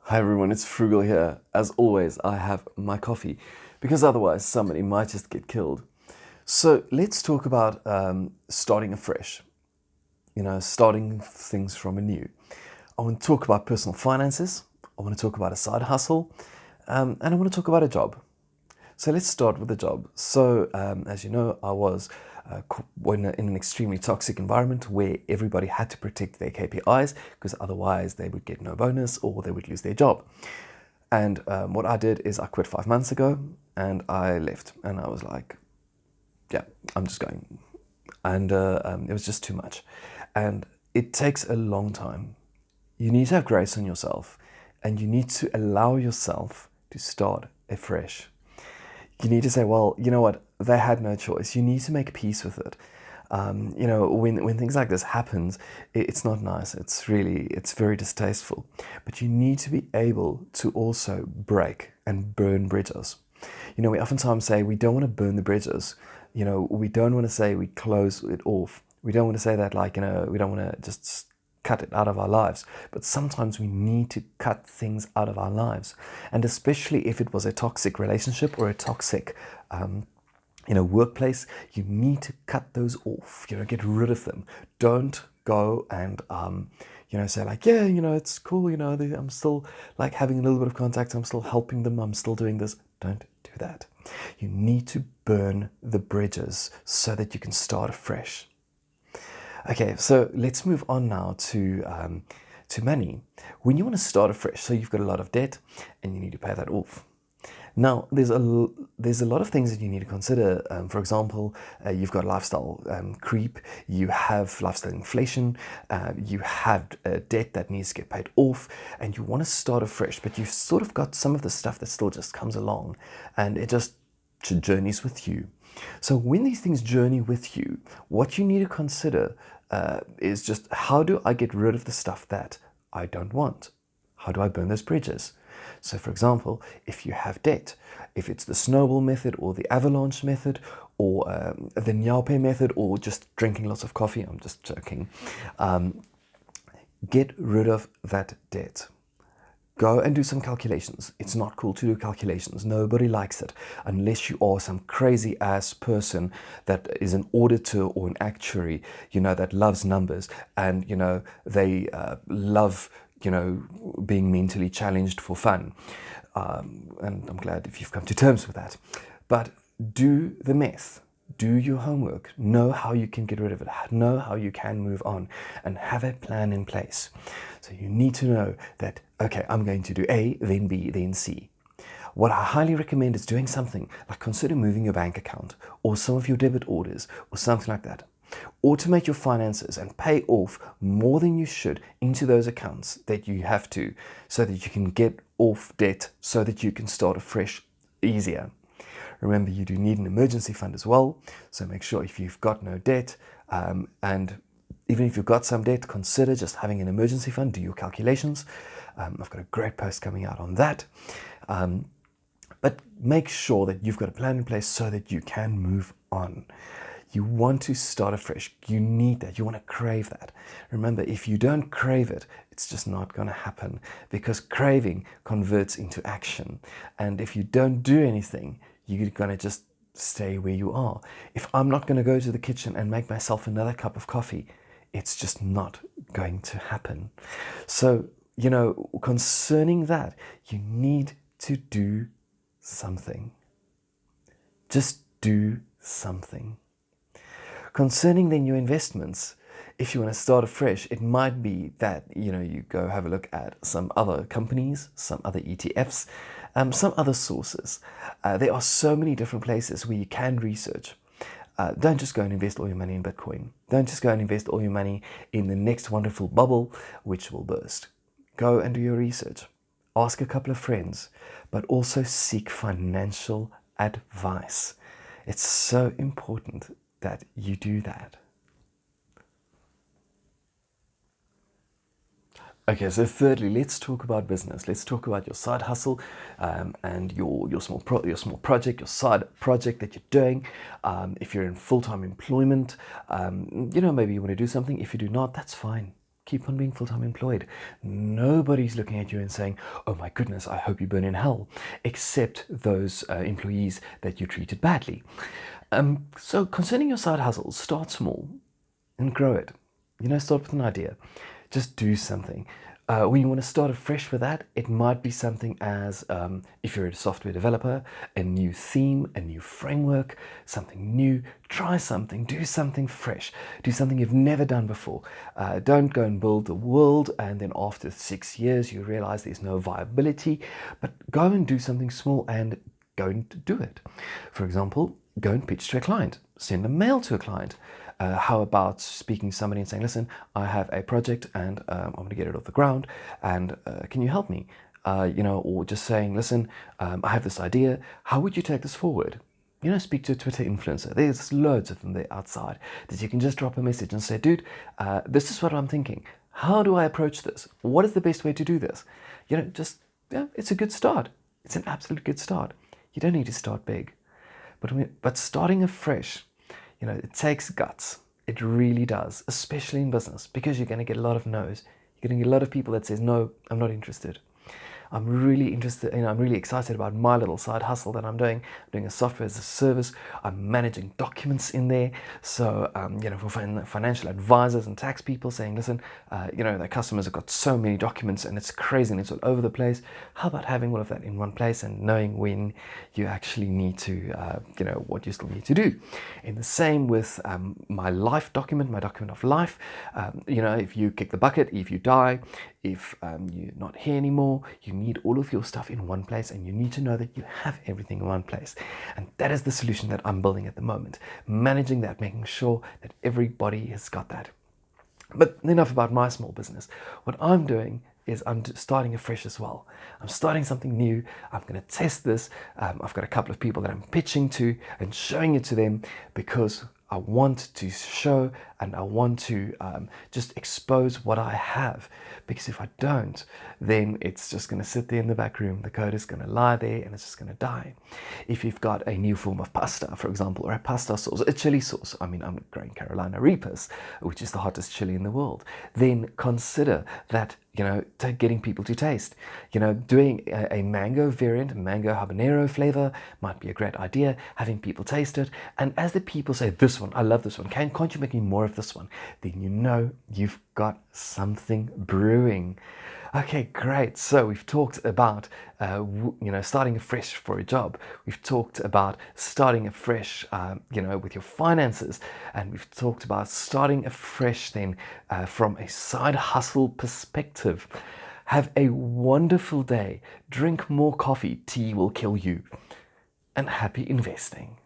Hi everyone, it's Frugal here. As always, I have my coffee because otherwise somebody might just get killed. So let's talk about starting afresh, starting things from anew. I want to talk about personal finances, I want to talk about a side hustle, and I want to talk about a job. So let's start with the job. So, as you know, I was in an extremely toxic environment where everybody had to protect their KPIs because otherwise they would get no bonus or they would lose their job. And what I did is I quit 5 months ago and I left. And I was like, yeah, I'm just going. And it was just too much. And it takes a long time. You need to have grace on yourself and you need to allow yourself to start afresh. You need to say, well, you know what, they had no choice. You need to make peace with it. When things like this happens, it's not nice. It's very distasteful. But you need to be able to also break and burn bridges. We oftentimes say we don't want to burn the bridges. We don't want to say we close it off. We don't want to say that we don't want to just cut it out of our lives. But sometimes we need to cut things out of our lives. And especially if it was a toxic relationship or a toxic workplace, you need to cut those off, get rid of them. Don't go and, say like, yeah, it's cool, I'm still like having a little bit of contact, I'm still helping them, I'm still doing this. Don't do that. You need to burn the bridges so that you can start afresh. Okay, so let's move on now to money. When you want to start afresh, so you've got a lot of debt and you need to pay that off. Now, there's a lot of things that you need to consider. For example, you've got lifestyle creep, you have lifestyle inflation, you have debt that needs to get paid off, and you want to start afresh, but you've sort of got some of the stuff that still just comes along, and it just journeys with you. So when these things journey with you, what you need to consider is just how do I get rid of the stuff that I don't want? How do I burn those bridges? So for example, if you have debt, if it's the snowball method or the avalanche method or the Nyaope method or just drinking lots of coffee, I'm just joking, get rid of that debt. Go and do some calculations. It's not cool to do calculations. Nobody likes it unless you are some crazy ass person that is an auditor or an actuary, that loves numbers and, they love, being mentally challenged for fun. And I'm glad if you've come to terms with that. But do the math. Do your homework, know how you can get rid of it, know how you can move on, and have a plan in place. So you need to know that, okay, I'm going to do A, then B, then C. What I highly recommend is doing something like consider moving your bank account or some of your debit orders or something like that. Automate your finances and pay off more than you should into those accounts that you have to so that you can get off debt so that you can start afresh easier. Remember, you do need an emergency fund as well, so make sure if you've got no debt, and even if you've got some debt, consider just having an emergency fund, do your calculations. I've got a great post coming out on that. But make sure that you've got a plan in place so that you can move on. You want to start afresh. You need that. You want to crave that. Remember, if you don't crave it, it's just not going to happen because craving converts into action. And if you don't do anything, you're going to just stay where you are. If I'm not going to go to the kitchen and make myself another cup of coffee, it's just not going to happen. So, concerning that, you need to do something. Just do something. Concerning then your investments, if you want to start afresh, it might be that you go have a look at some other companies, some other ETFs, some other sources. There are so many different places where you can research. Don't just go and invest all your money in Bitcoin. Don't just go and invest all your money in the next wonderful bubble which will burst. Go and do your research. Ask a couple of friends, but also seek financial advice. It's so important that you do that. Okay, so thirdly, let's talk about business. Let's talk about your side hustle and your small project, your side project that you're doing. If you're in full-time employment, maybe you want to do something. If you do not, that's fine. keep on being full-time employed. Nobody's looking at you and saying, oh my goodness, I hope you burn in hell, except those employees that you treated badly. So concerning your side hustles, start small and grow it. Start with an idea. Just do something. When you want to start afresh with that, it might be something as, if you're a software developer, a new theme, a new framework, something new. Try something, do something fresh, do something you've never done before. Don't go and build the world and then after 6 years you realize there's no viability, but go and do something small and go and do it. For example, go and pitch to a client, send a mail to a client. How about speaking to somebody and saying, listen, I have a project and I'm going to get it off the ground and can you help me? Or just saying, listen, I have this idea. How would you take this forward? Speak to a Twitter influencer. There's loads of them there outside that you can just drop a message and say, dude, this is what I'm thinking. How do I approach this? What is the best way to do this? It's a good start. It's an absolute good start. You don't need to start big. But starting afresh, it takes guts. It really does, especially in business, because you're going to get a lot of no's. You're going to get a lot of people that says, no, I'm not interested. I'm really interested, I'm really excited about my little side hustle that I'm doing. I'm doing a software as a service. I'm managing documents in there. So, for financial advisors and tax people saying, listen, their customers have got so many documents and it's crazy and it's all over the place. How about having all of that in one place and knowing when you actually need to, what you still need to do. In the same with my life document, my document of life. If you kick the bucket, if you die, if you're not here anymore, you need all of your stuff in one place and you need to know that you have everything in one place. And that is the solution that I'm building at the moment. Managing that, making sure that everybody has got that. But enough about my small business. What I'm doing is I'm starting afresh as well. I'm starting something new. I'm going to test this. I've got a couple of people that I'm pitching to and showing it to them because I want to show and I want to just expose what I have. Because if I don't, then it's just going to sit there in the back room. The code is going to lie there and it's just going to die. If you've got a new form of pasta, for example, or a pasta sauce, a chili sauce, I'm growing Carolina Reapers, which is the hottest chili in the world, then consider that, getting people to taste. Doing a mango variant, mango habanero flavor might be a great idea, having people taste it. And as the people say, this one, I love this one, can't you make me more of this one? Then you've got something brewing. Okay, great. So we've talked about, starting afresh for a job. We've talked about starting afresh, with your finances. And we've talked about starting afresh then from a side hustle perspective. Have a wonderful day. Drink more coffee. Tea will kill you. And happy investing.